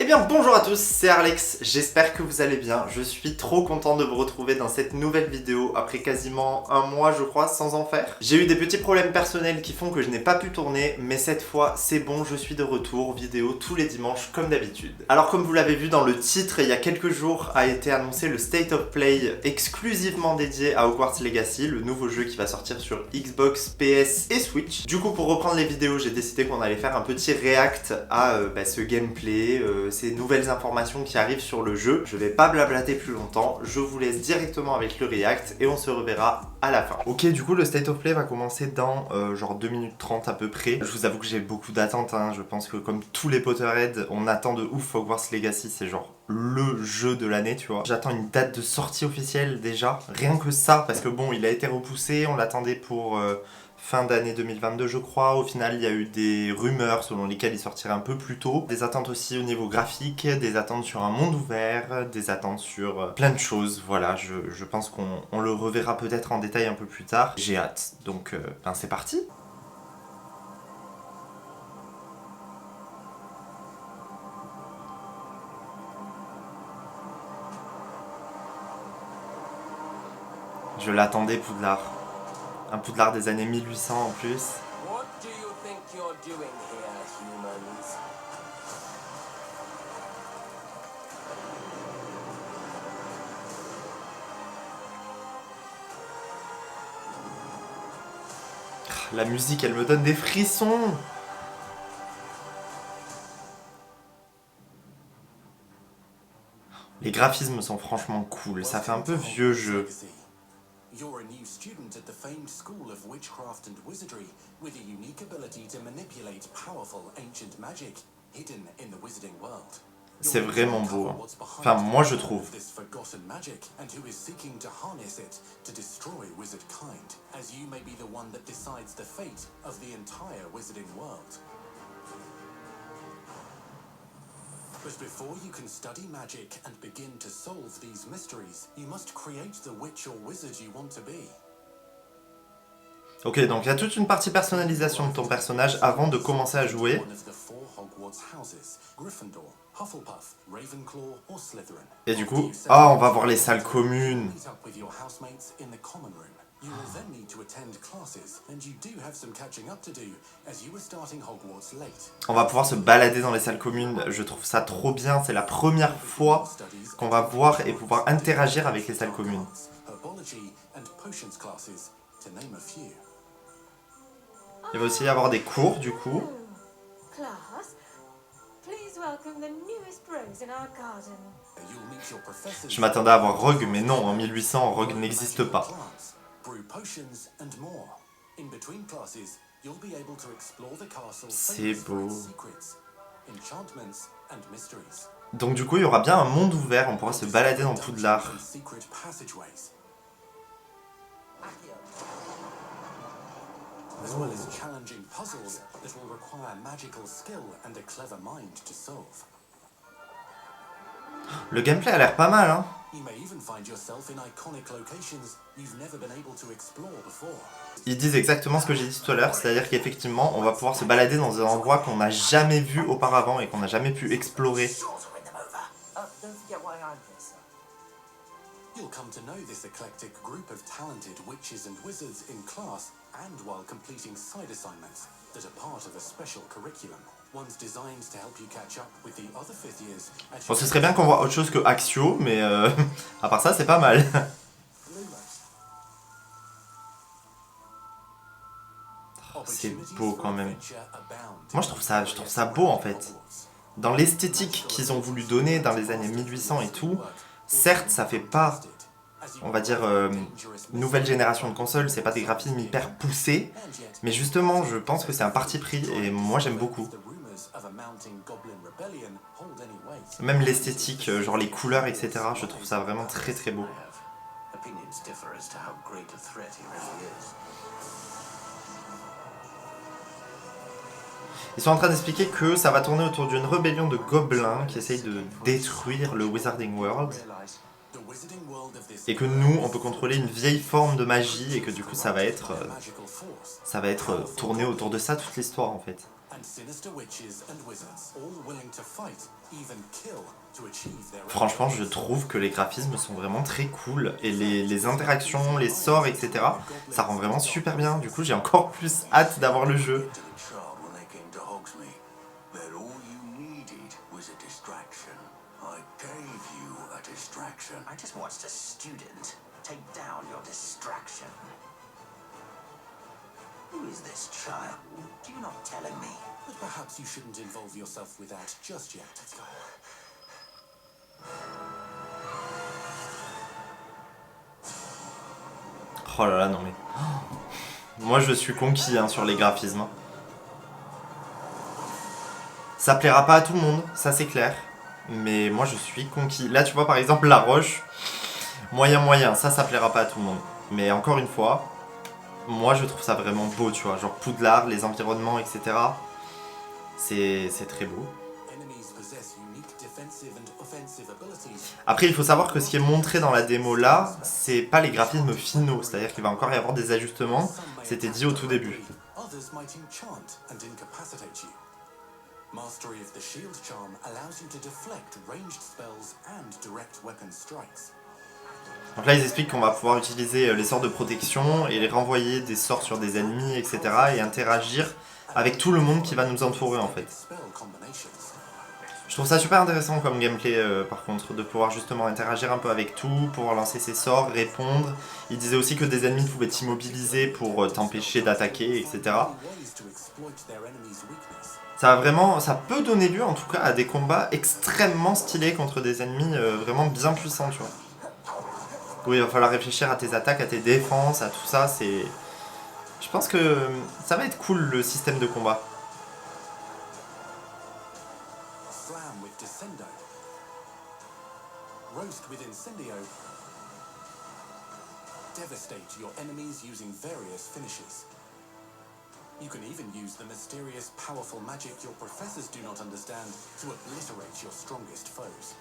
Eh bien bonjour à tous, c'est Arlex, j'espère que vous allez bien. Je suis trop content de vous retrouver dans cette nouvelle vidéo après quasiment un mois je crois sans en faire. J'ai eu des petits problèmes personnels qui font que je n'ai pas pu tourner, mais cette fois c'est bon, je suis de retour, vidéo tous les dimanches comme d'habitude. Alors comme vous l'avez vu dans le titre, il y a quelques jours a été annoncé le State of Play exclusivement dédié à Hogwarts Legacy, le nouveau jeu qui va sortir sur Xbox, PS et Switch. Du coup pour reprendre les vidéos, j'ai décidé qu'on allait faire un petit react à ce gameplay, ces nouvelles informations qui arrivent sur le jeu. Je vais pas blablater plus longtemps, je vous laisse directement avec le react et on se reverra à la fin. Ok, du coup le State of Play va commencer dans genre 2 minutes 30 à peu près. Je vous avoue que j'ai beaucoup d'attentes, hein. Je pense que comme tous les Potterheads, on attend de ouf Hogwarts Legacy, c'est genre le jeu de l'année, tu vois. J'attends une date de sortie officielle déjà, rien que ça, parce que bon, il a été repoussé, on l'attendait pour fin d'année 2022 je crois. Au final il y a eu des rumeurs selon lesquelles il sortirait un peu plus tôt. Des attentes aussi au niveau graphique, des attentes sur un monde ouvert, des attentes sur plein de choses. Voilà, je pense qu'on le reverra peut-être en détail un peu plus tard. J'ai hâte, donc ben c'est parti. Je l'attendais Poudlard. Un Poudlard des années 1800 en plus. What do you think you're doing here, humans? La musique, elle me donne des frissons. Les graphismes sont franchement cool, ça fait un peu vieux jeu. You're a new student at the famed School of Witchcraft and Wizardry with a unique ability to manipulate powerful ancient magic hidden in the wizarding world. C'est vraiment beau, hein. Enfin, moi je trouve. This forgotten magic and who is seeking to harness it to destroy wizard kind, as you may be the one that decides the fate of the entire wizarding world. But before you can study magic and begin to solve these mysteries, you must create the witch or wizard you want to be. Ok, donc il y a toute une partie personnalisation de ton personnage avant de commencer à jouer. Et du coup, on va voir les salles communes. On va pouvoir se balader dans les salles communes, je trouve ça trop bien, c'est la première fois qu'on va voir et pouvoir interagir avec les salles communes. Il va aussi y avoir des cours du coup. Je m'attendais à voir Rogue, mais non, en 1800, Rogue n'existe pas. C'est beau. Donc du coup, il y aura bien un monde ouvert, on pourra se balader dans Poudlard. As well as challenging puzzles that will require magical skill and a clever mind to solve. Le gameplay a l'air pas mal, hein. You may even find yourself in iconic locations you've never been able to explore before. Ils disent exactement ce que j'ai dit tout à l'heure, c'est-à-dire qu'effectivement, on va pouvoir se balader dans des endroits qu'on n'a jamais vus auparavant et qu'on n'a jamais pu explorer. You'll come to know this eclectic group of talented witches and wizards in class and while completing side assignments that are part of a special curriculum. One's designed to help you catch up with the other fifth years. Bon, ce serait bien qu'on voit autre chose que Axio, mais à part ça, c'est pas mal. C'est beau quand même. Moi, je trouve ça beau en fait. Dans l'esthétique qu'ils ont voulu donner dans les années 1800 et tout, certes, ça fait pas, on va dire, nouvelle génération de consoles, c'est pas des graphismes hyper poussés, mais justement, je pense que c'est un parti pris et moi j'aime beaucoup. Même l'esthétique, genre les couleurs, etc., je trouve ça vraiment très très beau. Ils sont en train d'expliquer que ça va tourner autour d'une rébellion de gobelins qui essayent de détruire le Wizarding World. Et que nous, on peut contrôler une vieille forme de magie et que du coup ça va être tourné autour de ça toute l'histoire en fait. even kill to achieve their own Franchement, je goals. trouve que les graphismes sont vraiment très cool. Et les interactions, les sorts, etc. Ça rend vraiment super bien. Du coup, j'ai encore plus hâte d'avoir le jeu. To the child when they came to Hogsmeade that all you needed was a distraction. I gave you a distraction. I just watched a student take down your distraction. Who is this child? Do you not telling me? But perhaps you shouldn't involve yourself with that just yet. Let's go. Oh là là, non mais... Moi, je suis conquis hein, sur les graphismes. Ça plaira pas à tout le monde, ça c'est clair. Mais moi, je suis conquis. Là, tu vois, par exemple, la roche... Moyen, ça plaira pas à tout le monde. Mais encore une fois, moi, je trouve ça vraiment beau, tu vois. Genre Poudlard, les environnements, etc. C'est très beau. Enemies possess unique defensive and offensive abilities. Après, il faut savoir que ce qui est montré dans la démo là, c'est pas les graphismes finaux. C'est-à-dire qu'il va encore y avoir des ajustements. C'était dit au tout début. Others might enchant and incapacitate you. Mastery of the shield charm allows you to deflect ranged spells and direct weapon strikes. Donc là, ils expliquent qu'on va pouvoir utiliser les sorts de protection et les renvoyer des sorts sur des ennemis, etc. et interagir avec tout le monde qui va nous entourer en fait. Spell combinations. Je trouve ça super intéressant comme gameplay par contre, de pouvoir justement interagir un peu avec tout, pouvoir lancer ses sorts, répondre. Il disait aussi que des ennemis pouvaient t'immobiliser pour t'empêcher d'attaquer, etc. Ways to exploit their enemy's weakness. Ça peut donner lieu en tout cas à des combats extrêmement stylés contre des ennemis vraiment bien puissants, tu vois. Oui, il va falloir réfléchir à tes attaques, à tes défenses, à tout ça, c'est... Je pense que ça va être cool le système de combat. Slam with Descendo. Roast with Incendio. Devastate your enemies using various finishes. You can even use the mysterious, powerful magic your professors do not understand to obliterate your strongest foes.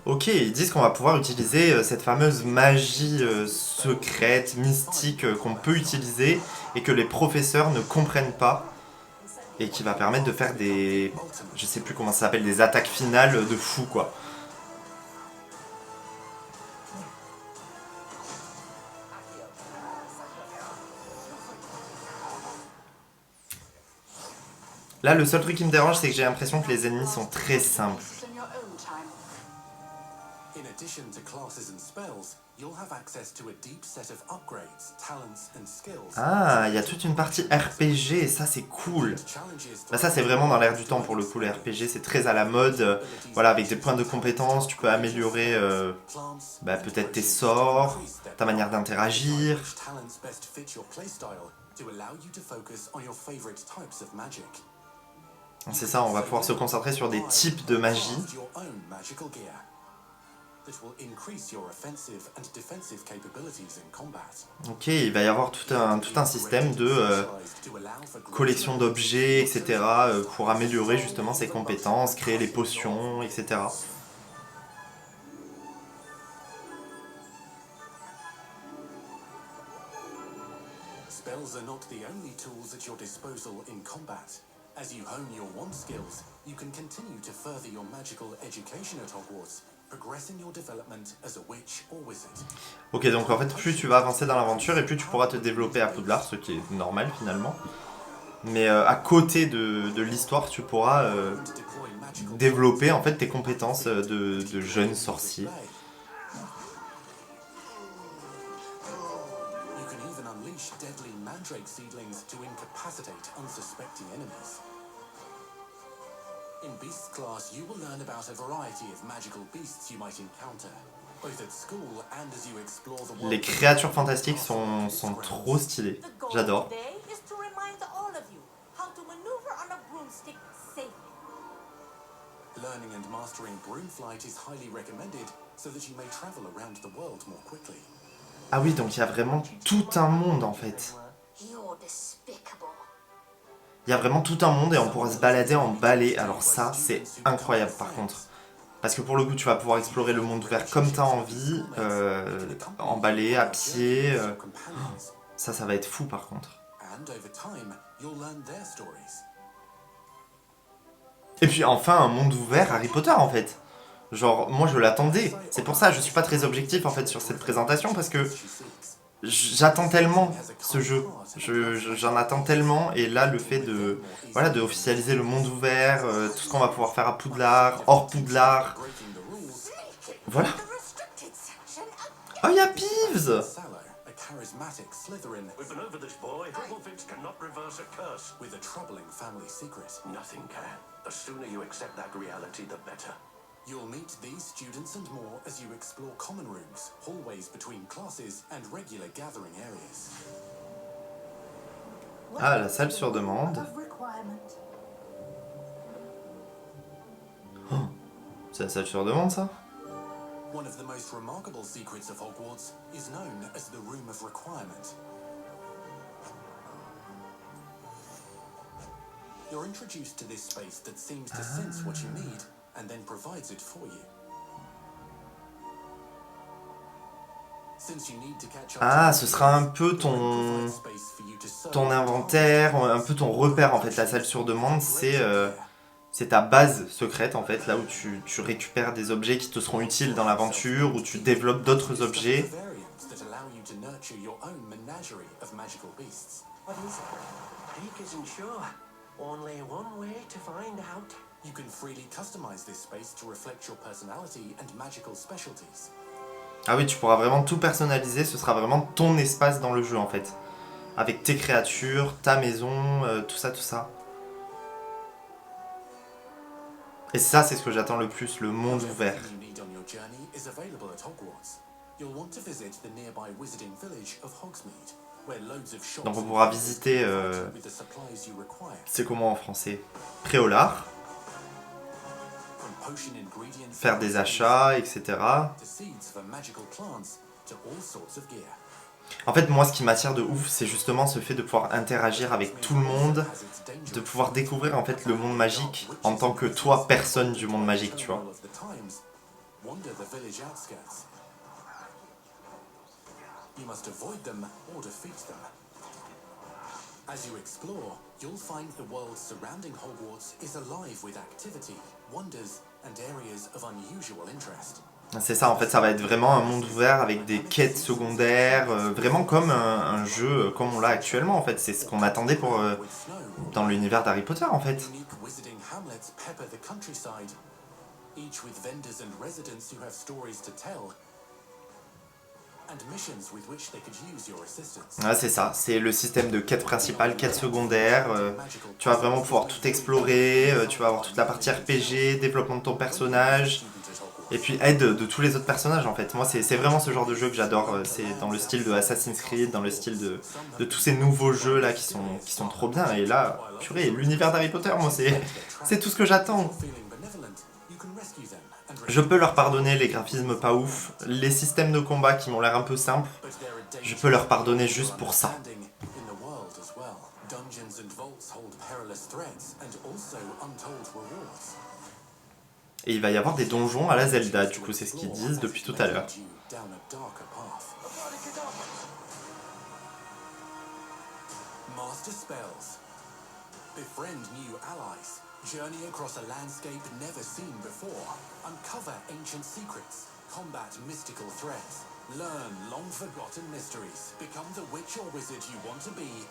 Ok, ils disent qu'on va pouvoir utiliser cette fameuse magie secrète, mystique qu'on peut utiliser et que les professeurs ne comprennent pas et qui va permettre de faire des... Je sais plus comment ça s'appelle, des attaques finales de fou quoi. Là, le seul truc qui me dérange, c'est que j'ai l'impression que les ennemis sont très simples. In addition to classes and spells, you'll have access to a deep set of upgrades, talents and skills. Ah, il y a toute une partie RPG et ça c'est cool. Challenges Bah ça c'est vraiment dans l'air du temps pour le coup, les RPG c'est très à la mode. Voilà, avec des points de compétences, tu peux améliorer peut-être tes sorts, ta manière d'interagir. Which talents best fit your playstyle to allow you to focus on your favorite types of magic. C'est ça, on va pouvoir se concentrer sur des types de magie. Craft your own magical gear that will increase your offensive and defensive capabilities in combat. Ok, il va y avoir tout un système de collection d'objets, etc. Pour améliorer justement ses compétences, créer les potions, etc. Spells are not the only tools at your disposal in combat. As you hone your wand skills, you can continue to further your magical education at Hogwarts, progressing your development as a witch or wizard. Ok, donc en fait, plus tu vas avancer dans l'aventure et plus tu pourras te développer à Poudlard, ce qui est normal finalement. Mais à côté de l'histoire, tu pourras To deploy magical développer en fait tes compétences de jeune sorcier. You can even unleash deadly mandrake seedlings to incapacitate unsuspecting enemies. In Beasts class, you will learn about a variety of magical beasts you might encounter, both at school and as you explore the world. Les créatures fantastiques sont trop stylées. The goal J'adore. today is to remind all of you how to maneuver on a broomstick safely. Learning and mastering Broomflight is highly recommended so that you may travel around the world more quickly. Ah oui, donc il y a vraiment tout un monde en fait. You're despicable. Il y a vraiment tout un monde et on pourra se balader en balai. Alors ça, c'est incroyable par contre. Parce que pour le coup, tu vas pouvoir explorer le monde ouvert comme tu as envie, en balai, à pied. Ça va être fou par contre. And over time, you'll learn their stories. Et puis enfin un monde ouvert Harry Potter en fait. Genre moi je l'attendais. C'est pour ça je suis pas très objectif en fait sur cette présentation parce que j'attends tellement ce jeu. J'en attends tellement et là le fait de voilà de officialiser le monde ouvert, tout ce qu'on va pouvoir faire à Poudlard, hors Poudlard. Voilà. The restricted section. Oh il y a Peeves. Sallow, a charismatic Slytherin We've been over this, boy. Doublefix cannot reverse a curse. with a troubling family secret. Nothing can. The sooner you accept that reality, the better. You'll meet these students and more as you explore common rooms, hallways between classes, and regular gathering areas. Ah la salle sur demande. Of requirement. C'est la salle sur demande ça? One of the most remarkable secrets of Hogwarts is known as the Room of Requirement. You're introduced to this space that seems to sense what you need and then provides it for you. Since you need to catch up Ah, to ce sera un peu it provides space for you to serve ton inventaire, un peu ton repère en fait. La salle sur demande, c'est ta base secrète en fait, là où tu récupères des objets qui te seront utiles dans l'aventure, où tu développes d'autres objets. variants that allow you to nurture your own menagerie of magical beasts. What is it? Peek isn't sure. Only one way to find out. You can freely customize this space to reflect your personality and magical specialties. Ah oui, tu pourras vraiment tout personnaliser, ce sera vraiment ton espace dans le jeu en fait. Avec tes créatures, ta maison, tout ça, tout ça. Et ça, c'est ce que j'attends le plus, le monde ouvert. Everything you need on your journey is available at Hogwarts. You'll want to visit the nearby wizarding village of Hogsmeade, where loads of shops Donc on pourra visiter, with the supplies you require, c'est comment en français? Préolard, from potion ingredients faire des achats, etc. to seeds for magical plants to all sorts of gear. En fait, moi, ce qui m'attire de ouf, c'est justement ce fait de pouvoir interagir avec tout le monde, de pouvoir découvrir en fait le monde magique en tant que toi, personne du monde magique, tu vois. Wander the village outskirts. You must avoid them or defeat them. As you explore, you'll find the world surrounding Hogwarts is alive with activity, wonders, and areas of unusual interest. C'est ça, en fait, ça va être vraiment un monde ouvert avec des quêtes secondaires, vraiment comme un jeu comme on l'a actuellement, en fait. C'est ce qu'on attendait pour With snow, dans l'univers d'Harry Potter, en fait. unique wizarding hamlets pepper the countryside, each with vendors and residents who have stories to tell, and missions with which they could use your assistance. Ouais, c'est ça, c'est le système de quête principale, quête secondaire. Tu vas vraiment pouvoir tout explorer, tu vas avoir toute la partie RPG, développement de ton personnage, et puis aide de tous les autres personnages en fait. Moi, c'est vraiment ce genre de jeu que j'adore. C'est dans le style de Assassin's Creed, dans le style de tous ces nouveaux jeux là qui sont trop bien. Et là, purée, l'univers d'Harry Potter, moi, c'est tout ce que j'attends. Feeling benevolent, you can rescue them and Je peux leur pardonner les graphismes pas ouf, les systèmes de combat qui m'ont l'air un peu simples. but there are dangers Je peux leur pardonner juste pour ça. standing in the world as well. Dungeons and vaults hold perilous threats and also untold rewards. Et il va y avoir des donjons à la Zelda, du coup, c'est ce qu'ils disent depuis tout à l'heure. Down a darker path. Master spells. Befriend new allies. Journey across a landscape never seen before. Uncover ancient secrets. Combat mystical threats. Learn long-forgotten mysteries. Become the witch or wizard you want to be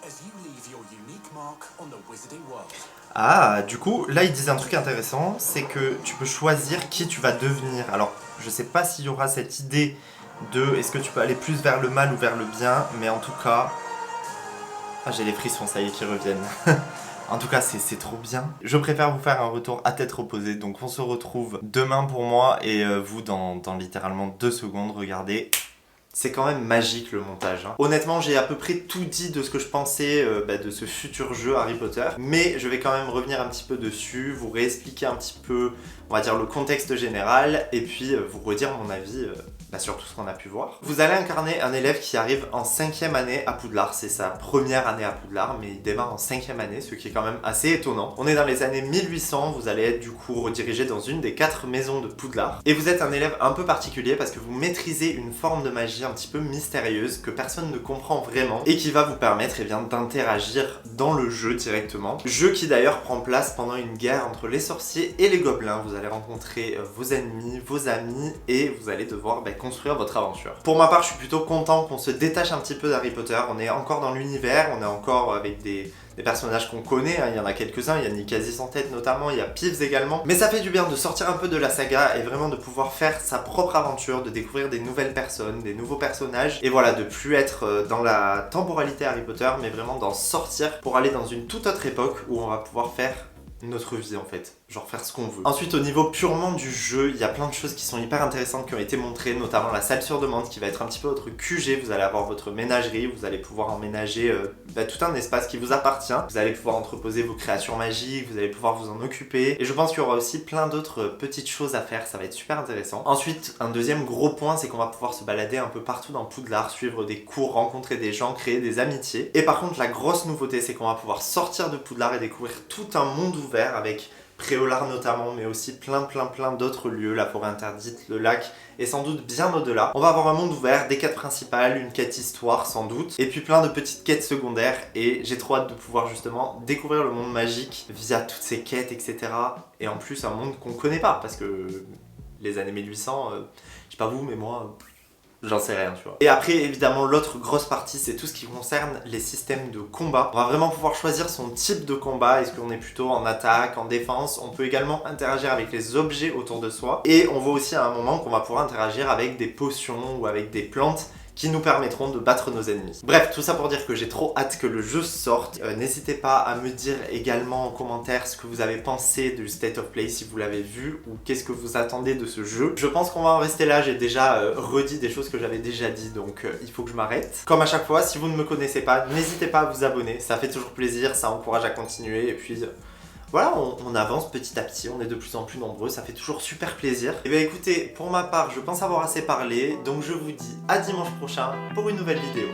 as you leave your unique mark on the wizarding world. Ah, du coup, là, ils disent un truc intéressant, c'est que tu peux choisir qui tu vas devenir. Alors, je sais pas s'il y aura cette idée de est-ce que tu peux aller plus vers le mal ou vers le bien, mais en tout cas... Ah, j'ai les frissons, ça y est, qui reviennent. En tout cas, c'est trop bien. Je préfère vous faire un retour à tête reposée, donc on se retrouve demain pour moi, et vous dans littéralement 2 secondes, regardez... C'est quand même magique le montage. Hein. Honnêtement, j'ai à peu près tout dit de ce que je pensais de ce futur jeu Harry Potter. Mais je vais quand même revenir un petit peu dessus, vous réexpliquer un petit peu on va dire le contexte général et puis vous redire mon avis sur tout ce qu'on a pu voir. Vous allez incarner un élève qui arrive en 5e année à Poudlard, c'est sa première année à Poudlard, mais il démarre en 5e année, ce qui est quand même assez étonnant. On est dans les années 1800, vous allez être du coup redirigé dans une des 4 maisons de Poudlard. Et vous êtes un élève un peu particulier parce que vous maîtrisez une forme de magie un petit peu mystérieuse que personne ne comprend vraiment et qui va vous permettre d'interagir dans le jeu directement. Jeu qui d'ailleurs prend place pendant une guerre entre les sorciers et les gobelins. Vous allez rencontrer vos ennemis, vos amis et vous allez devoir construire votre aventure. Pour ma part, je suis plutôt content qu'on se détache un petit peu d'Harry Potter. On est encore dans l'univers, on est encore avec des personnages qu'on connaît, hein. Il y en a quelques-uns, il y a Nicasis en tête notamment, il y a Peeves également. Mais ça fait du bien de sortir un peu de la saga et vraiment de pouvoir faire sa propre aventure, de découvrir des nouvelles personnes, des nouveaux personnages. Et voilà, de plus être dans la temporalité Harry Potter, mais vraiment d'en sortir pour aller dans une toute autre époque où on va pouvoir faire notre vie en fait, genre faire ce qu'on veut. Ensuite au niveau purement du jeu, il y a plein de choses qui sont hyper intéressantes qui ont été montrées, notamment la salle sur demande qui va être un petit peu votre QG, vous allez avoir votre ménagerie, vous allez pouvoir emménager tout un espace qui vous appartient, vous allez pouvoir entreposer vos créations magiques, vous allez pouvoir vous en occuper, et je pense qu'il y aura aussi plein d'autres petites choses à faire, ça va être super intéressant. Ensuite, un deuxième gros point, c'est qu'on va pouvoir se balader un peu partout dans Poudlard, suivre des cours, rencontrer des gens, créer des amitiés, et par contre la grosse nouveauté c'est qu'on va pouvoir sortir de Poudlard et découvrir tout un monde ouvert avec Préolard notamment, mais aussi plein d'autres lieux, la forêt interdite, le lac, et sans doute bien au-delà. On va avoir un monde ouvert, des quêtes principales, une quête histoire sans doute, et puis plein de petites quêtes secondaires, et j'ai trop hâte de pouvoir justement découvrir le monde magique via toutes ces quêtes, etc. Et en plus un monde qu'on connaît pas, parce que les années 1800, je sais pas vous, mais moi... j'en sais rien, tu vois. Et après, évidemment, l'autre grosse partie, c'est tout ce qui concerne les systèmes de combat. On va vraiment pouvoir choisir son type de combat. Est-ce qu'on est plutôt en attaque, en défense? On peut également interagir avec les objets autour de soi. Et on voit aussi à un moment qu'on va pouvoir interagir avec des potions ou avec des plantes qui nous permettront de battre nos ennemis. Bref, tout ça pour dire que j'ai trop hâte que le jeu sorte. N'hésitez pas à me dire également en commentaire ce que vous avez pensé du State of Play, si vous l'avez vu, ou qu'est-ce que vous attendez de ce jeu. Je pense qu'on va en rester là, j'ai déjà redit des choses que j'avais déjà dit, donc il faut que je m'arrête. Comme à chaque fois, si vous ne me connaissez pas, n'hésitez pas à vous abonner, ça fait toujours plaisir, ça encourage à continuer, et puis... voilà, on avance petit à petit, on est de plus en plus nombreux, ça fait toujours super plaisir. Et bien écoutez, pour ma part, je pense avoir assez parlé, donc je vous dis à dimanche prochain pour une nouvelle vidéo.